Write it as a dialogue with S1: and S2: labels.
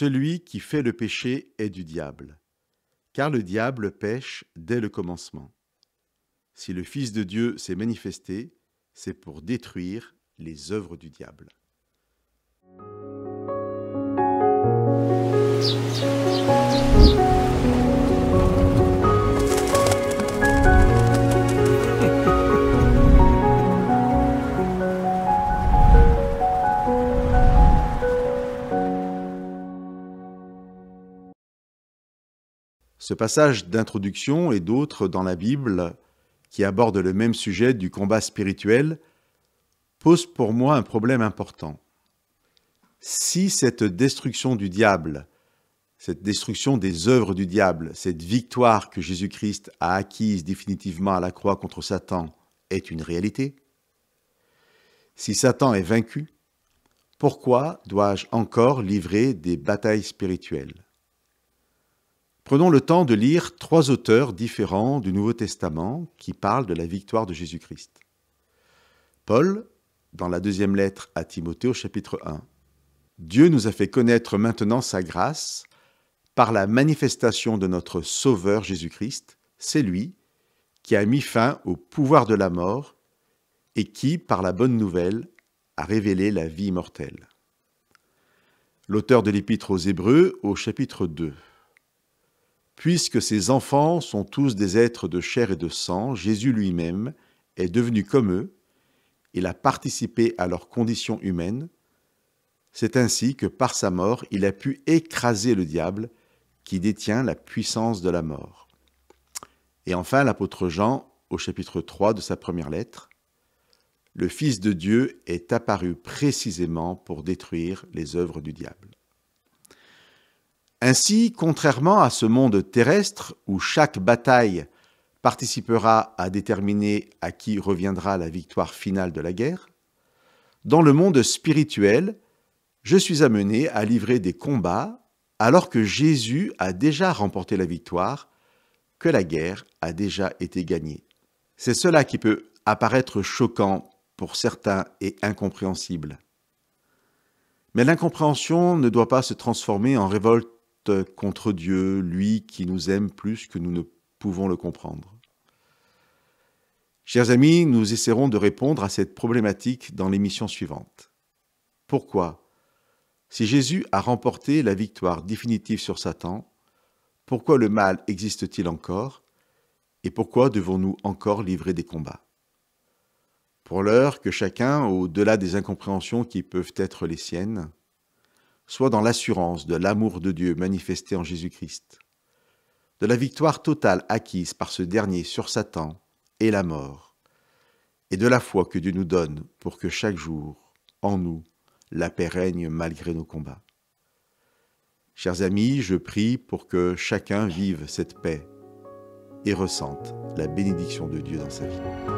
S1: Celui qui fait le péché est du diable, car le diable pêche dès le commencement. Si le Fils de Dieu s'est manifesté, c'est pour détruire les œuvres du diable. Ce passage d'introduction et d'autres dans la Bible qui abordent le même sujet du combat spirituel pose pour moi un problème important. Si cette destruction du diable, cette destruction des œuvres du diable, cette victoire que Jésus-Christ a acquise définitivement à la croix contre Satan est une réalité, si Satan est vaincu, pourquoi dois-je encore livrer des batailles spirituelles ? Prenons le temps de lire 3 auteurs différents du Nouveau Testament qui parlent de la victoire de Jésus-Christ. Paul, dans la 2e lettre à Timothée au chapitre 1. Dieu nous a fait connaître maintenant sa grâce par la manifestation de notre Sauveur Jésus-Christ. C'est lui qui a mis fin au pouvoir de la mort et qui, par la bonne nouvelle, a révélé la vie immortelle. L'auteur de l'Épître aux Hébreux au chapitre 2. Puisque ces enfants sont tous des êtres de chair et de sang, Jésus lui-même est devenu comme eux, il a participé à leur condition humaine. C'est ainsi que par sa mort, il a pu écraser le diable qui détient la puissance de la mort. Et enfin, l'apôtre Jean, au chapitre 3 de sa première lettre, le Fils de Dieu est apparu précisément pour détruire les œuvres du diable. Ainsi, contrairement à ce monde terrestre où chaque bataille participera à déterminer à qui reviendra la victoire finale de la guerre, dans le monde spirituel, je suis amené à livrer des combats alors que Jésus a déjà remporté la victoire, que la guerre a déjà été gagnée. C'est cela qui peut apparaître choquant pour certains et incompréhensible. Mais l'incompréhension ne doit pas se transformer en révolte contre Dieu, lui qui nous aime plus que nous ne pouvons le comprendre. Chers amis, nous essaierons de répondre à cette problématique dans l'émission suivante. Pourquoi, si Jésus a remporté la victoire définitive sur Satan, pourquoi le mal existe-t-il encore et pourquoi devons-nous encore livrer des combats ? Pour l'heure, que chacun, au-delà des incompréhensions qui peuvent être les siennes, soit dans l'assurance de l'amour de Dieu manifesté en Jésus-Christ, de la victoire totale acquise par ce dernier sur Satan et la mort, et de la foi que Dieu nous donne pour que chaque jour, en nous, la paix règne malgré nos combats. Chers amis, je prie pour que chacun vive cette paix et ressente la bénédiction de Dieu dans sa vie.